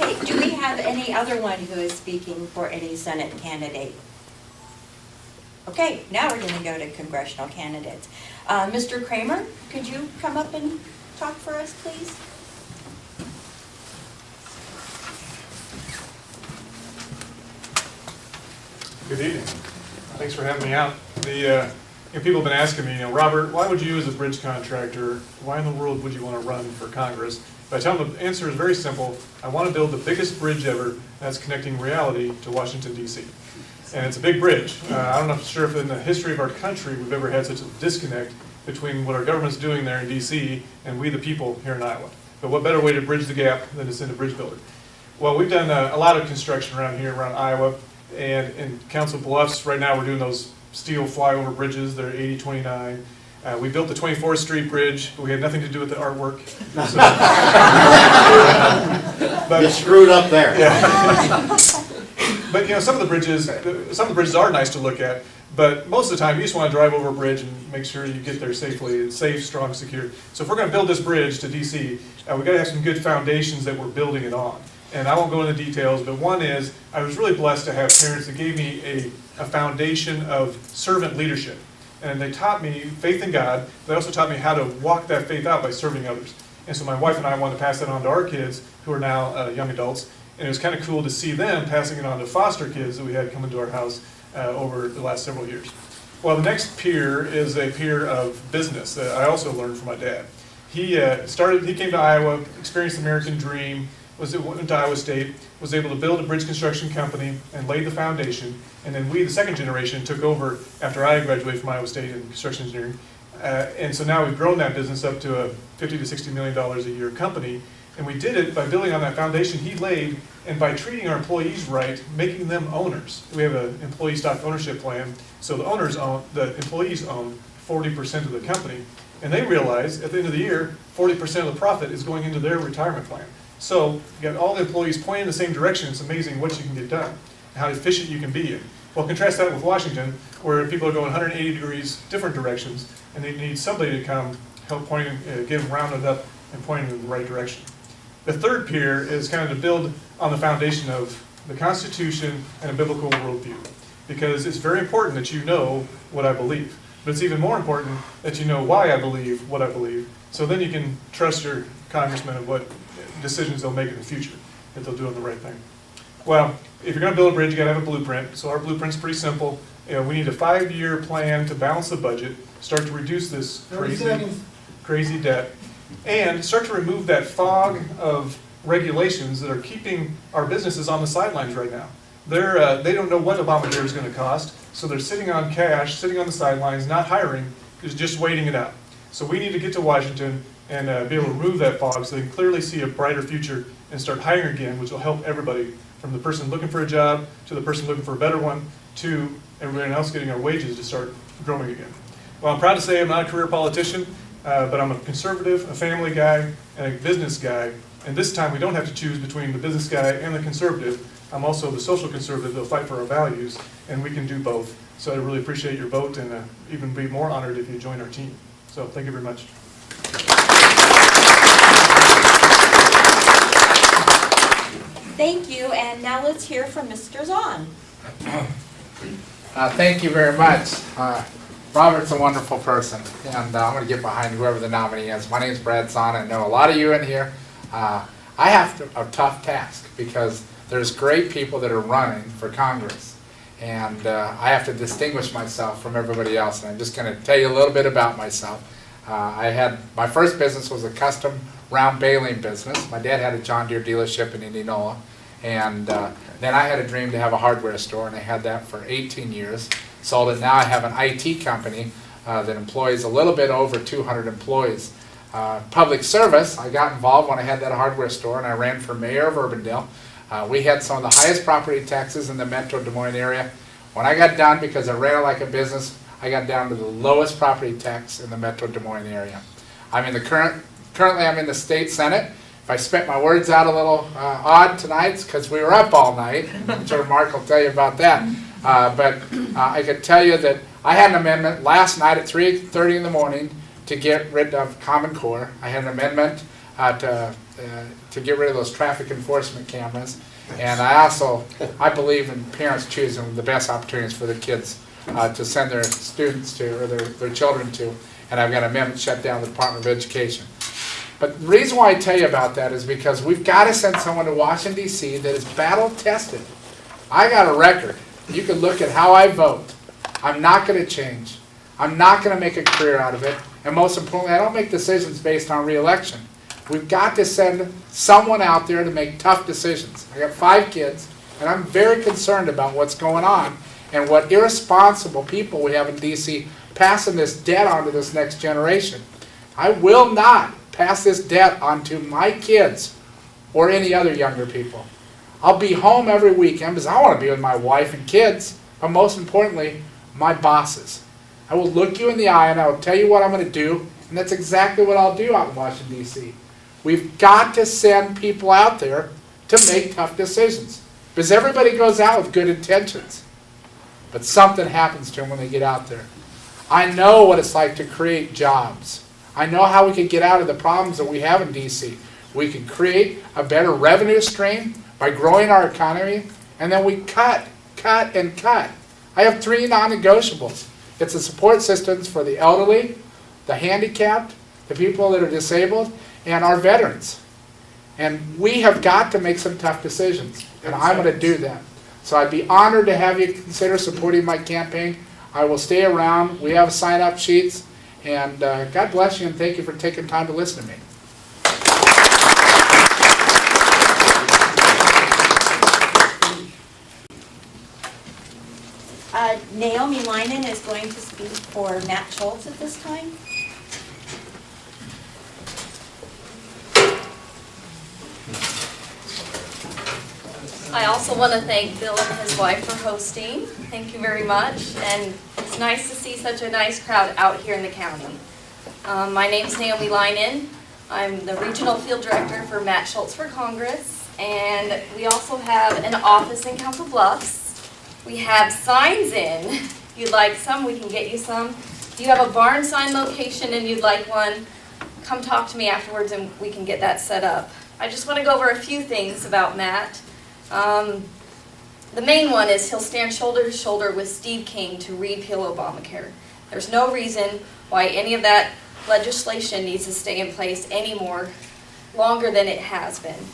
Okay, do we have any other one who is speaking for any Senate candidate? Okay, now we're going to go to congressional candidates. Mr. Kramer, could you come up and talk for us, please? Good evening. Thanks for having me out. People have been asking me, Robert, why would you as a bridge contractor, why in the world would you want to run for Congress? But I tell them the answer is very simple. I want to build the biggest bridge ever that's connecting reality to Washington, D.C. And it's a big bridge. I'm not sure if in the history of our country we've ever had such a disconnect between what our government's doing there in D.C. and we the people here in Iowa. But what better way to bridge the gap than to send a bridge builder? Well, we've done a lot of construction around here, around Iowa, and in Council Bluffs, right now we're doing those steel flyover bridges. They're 80-29. We built the 24th Street Bridge, but we had nothing to do with the artwork. So, but you screwed up there. Yeah. But some of the bridges are nice to look at. But most of the time, you just want to drive over a bridge and make sure you get there safely. It's safe, strong, secure. So if we're going to build this bridge to DC, we've got to have some good foundations that we're building it on. And I won't go into details, but one is I was really blessed to have parents that gave me a foundation of servant leadership. And they taught me faith in God. They also taught me how to walk that faith out by serving others. And so my wife and I wanted to pass that on to our kids, who are now young adults. And it was kind of cool to see them passing it on to foster kids that we had come into our house over the last several years. Well, the next peer is a peer of business that I also learned from my dad. He came to Iowa, experienced the American dream, went to Iowa State, was able to build a bridge construction company and laid the foundation. And then we, the second generation, took over after I graduated from Iowa State in construction engineering. And so now we've grown that business up to a $50 to $60 million a year company. And we did it by building on that foundation he laid and by treating our employees right, making them owners. We have an employee stock ownership plan. So the employees own 40% of the company. And they realize at the end of the year, 40% of the profit is going into their retirement plan. So you got all the employees pointing in the same direction. It's amazing what you can get done, how efficient you can be. Well, contrast that with Washington, where people are going 180 degrees different directions, and they need somebody to come help get them rounded up and pointing in the right direction. The third peer is kind of to build on the foundation of the Constitution and a biblical worldview, because it's very important that you know what I believe. But it's even more important that you know why I believe what I believe, so then you can trust your congressman of what decisions they'll make in the future, that they'll do the right thing. Well, if you're going to build a bridge, you got to have a blueprint. So our blueprint's pretty simple. We need a 5-year plan to balance the budget, start to reduce this crazy debt, and start to remove that fog of regulations that are keeping our businesses on the sidelines right now. They don't know what Obamacare is going to cost, so they're sitting on cash, sitting on the sidelines, not hiring, just waiting it out. So we need to get to Washington and be able to remove that fog so they can clearly see a brighter future and start hiring again, which will help everybody, from the person looking for a job to the person looking for a better one to everyone else getting our wages to start growing again. Well, I'm proud to say I'm not a career politician, but I'm a conservative, a family guy, and a business guy. And this time we don't have to choose between the business guy and the conservative. I'm also the social conservative that'll fight for our values, and we can do both. So I really appreciate your vote, and even be more honored if you join our team. So thank you very much. Thank you, and now let's hear from Mr. Zhan. Thank you very much. Robert's a wonderful person, and I'm going to get behind whoever the nominee is. My name is Brad Zahn. I know a lot of you in here. I have a tough task because there's great people that are running for Congress, and I have to distinguish myself from everybody else. And I'm just going to tell you a little bit about myself. My first business was a custom round baling business. My dad had a John Deere dealership in Indianola, and then I had a dream to have a hardware store, and I had that for 18 years. Sold it. Now I have an IT company that employs a little bit over 200 employees. Public service, I got involved when I had that hardware store, and I ran for mayor of Urbandale. We had some of the highest property taxes in the metro Des Moines area. When I got done, because I ran it like a business, I got down to the lowest property tax in the metro Des Moines area. Currently I'm in the state senate. If I spit my words out a little odd tonight, it's because we were up all night. I'm sure Mark will tell you about that. But I could tell you that I had an amendment last night at 3:30 in the morning to get rid of Common Core. I had an amendment to to get rid of those traffic enforcement cameras. And I believe in parents choosing the best opportunities for their kids to send their students to, or their children to. And I've got an amendment shut down the Department of Education. But the reason why I tell you about that is because we've got to send someone to Washington, D.C. that is battle tested. I got a record. You can look at how I vote. I'm not going to change. I'm not going to make a career out of it. And most importantly, I don't make decisions based on re-election. We've got to send someone out there to make tough decisions. I got 5 kids, and I'm very concerned about what's going on and what irresponsible people we have in D.C. passing this debt on to this next generation. I will not pass this debt on to my kids or any other younger people. I'll be home every weekend because I want to be with my wife and kids, but most importantly, my bosses. I will look you in the eye and I will tell you what I'm going to do, and that's exactly what I'll do out in Washington, D.C. We've got to send people out there to make tough decisions because everybody goes out with good intentions, but something happens to them when they get out there. I know what it's like to create jobs. I know how we can get out of the problems that we have in D.C. We can create a better revenue stream by growing our economy, and then we cut, and cut. I have 3 non-negotiables. It's the support systems for the elderly, the handicapped, the people that are disabled, and our veterans. And we have got to make some tough decisions, and I'm going to do that. So I'd be honored to have you consider supporting my campaign. I will stay around. We have sign-up sheets, and God bless you, and thank you for taking time to listen to me. Naomi Leinen is going to speak for Matt Schultz at this time. I also want to thank Bill and his wife for hosting. Thank you very much. And it's nice to see such a nice crowd out here in the county. My name is Naomi Leinen. I'm the Regional Field Director for Matt Schultz for Congress. And we also have an office in Council Bluffs. We have signs in. If you'd like some, we can get you some. If you have a barn sign location and you'd like one, come talk to me afterwards and we can get that set up. I just want to go over a few things about Matt. The main one is he'll stand shoulder to shoulder with Steve King to repeal Obamacare. There's no reason why any of that legislation needs to stay in place longer than it has been.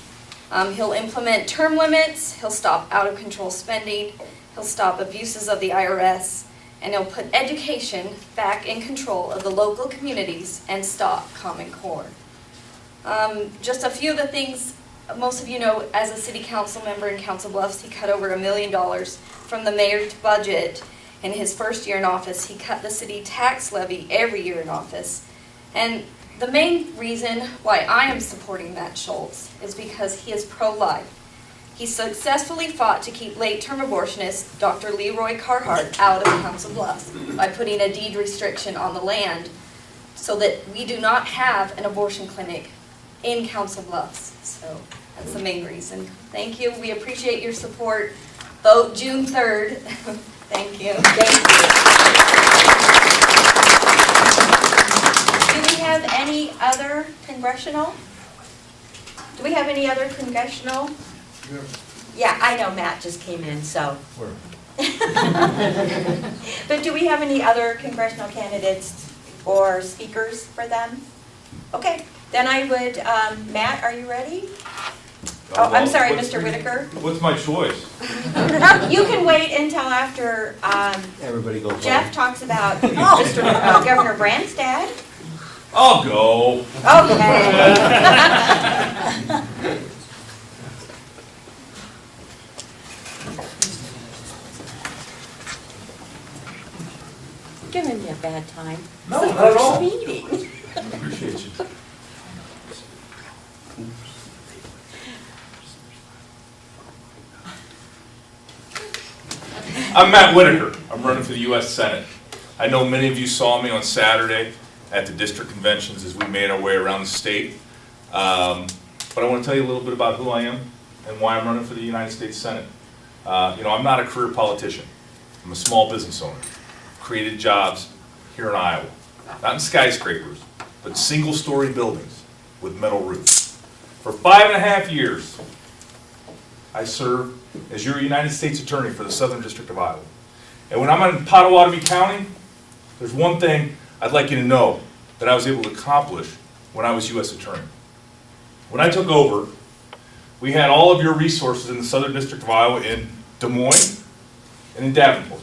He'll implement term limits, he'll stop out-of-control spending, he'll stop abuses of the IRS, and he'll put education back in control of the local communities and stop Common Core. Just a few of the things most of you know, as a city council member in Council Bluffs, he cut over $1 million from the mayor's budget in his first year in office. He cut the city tax levy every year in office. And the main reason why I am supporting Matt Schultz is because he is pro-life. He successfully fought to keep late-term abortionist Dr. Leroy Carhart out of Council Bluffs by putting a deed restriction on the land so that we do not have an abortion clinic in Council Bluffs. So that's the main reason. Thank you. We appreciate your support. Vote June 3rd. Thank you. Thank you. Do we have any other congressional? Do we have any other congressional? Yeah, I know Matt just came in, so. But do we have any other congressional candidates or speakers for them? Okay, then I would, Matt, are you ready? Oh, I'm sorry, Mr. Whitaker. What's my choice? You can wait until after Everybody goes Jeff home. talks about Mr. Governor Branstad. I'll go. Okay. Giving me a bad time. No, It's the not at all. first meeting. Appreciate you. I'm Matt Whitaker. I'm running for the U.S. Senate. I know many of you saw me on Saturday at the district conventions as we made our way around the state. But I want to tell you a little bit about who I am and why I'm running for the United States Senate. I'm not a career politician. I'm a small business owner. Created jobs here in Iowa. Not in skyscrapers, but single-story buildings with metal roofs. For 5.5 years, I served as your United States Attorney for the Southern District of Iowa. And when I'm in Pottawattamie County, there's one thing I'd like you to know that I was able to accomplish when I was U.S. Attorney. When I took over, we had all of your resources in the Southern District of Iowa in Des Moines and in Davenport.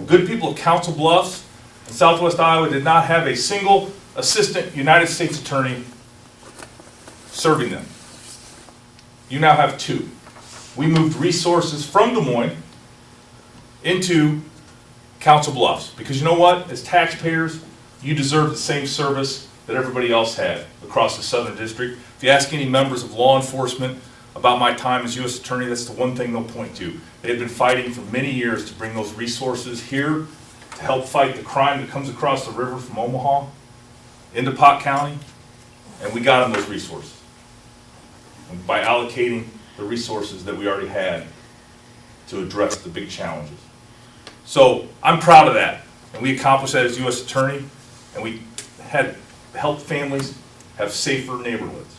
Good people of Council Bluffs and Southwest Iowa did not have a single assistant United States Attorney serving them. You now have 2. We moved resources from Des Moines into Council Bluffs, because you know what? As taxpayers, you deserve the same service that everybody else had across the Southern District. If you ask any members of law enforcement about my time as U.S. Attorney, that's the one thing they'll point to. They have been fighting for many years to bring those resources here to help fight the crime that comes across the river from Omaha into Pot County, and we got them those resources. And by allocating the resources that we already had to address the big challenges. So I'm proud of that, and we accomplished that as U.S. Attorney, and we had helped families have safer neighborhoods.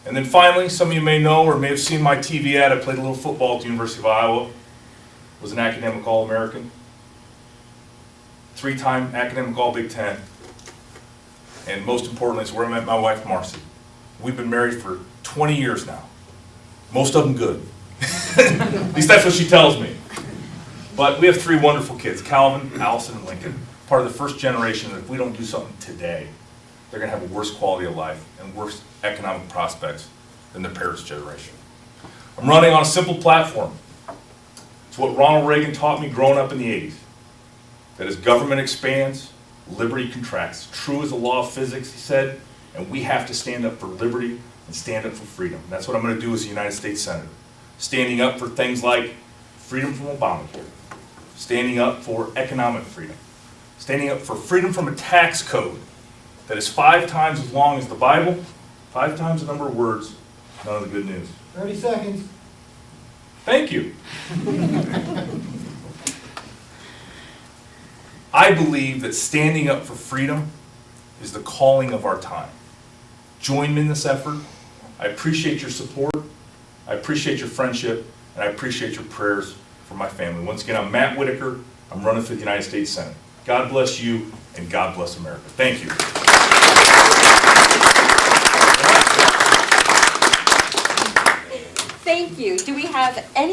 And then finally, some of you may know or may have seen my TV ad. I played a little football at the University of Iowa, was an academic All-American, 3-time academic All-Big Ten, and most importantly, it's where I met my wife, Marcy. We've been married for 20 years now, most of them good. At least that's what she tells me. But we have 3 wonderful kids, Calvin, Allison, and Lincoln, part of the first generation that if we don't do something today, they're going to have a worse quality of life and worse economic prospects than their parents' generation. I'm running on a simple platform. It's what Ronald Reagan taught me growing up in the 80s. That as government expands, liberty contracts. True as the law of physics, he said, and we have to stand up for liberty and stand up for freedom. And that's what I'm going to do as a United States Senator. Standing up for things like freedom from Obamacare, standing up for economic freedom, standing up for freedom from a tax code that is 5 times as long as the Bible, 5 times the number of words, none of the good news. 30 seconds. Thank you. I believe that standing up for freedom is the calling of our time. Join me in this effort. I appreciate your support. I appreciate your friendship, and I appreciate your prayers for my family. Once again, I'm Matt Whitaker. I'm running for the United States Senate. God bless you, and God bless America. Thank you. Thank you. Do we have any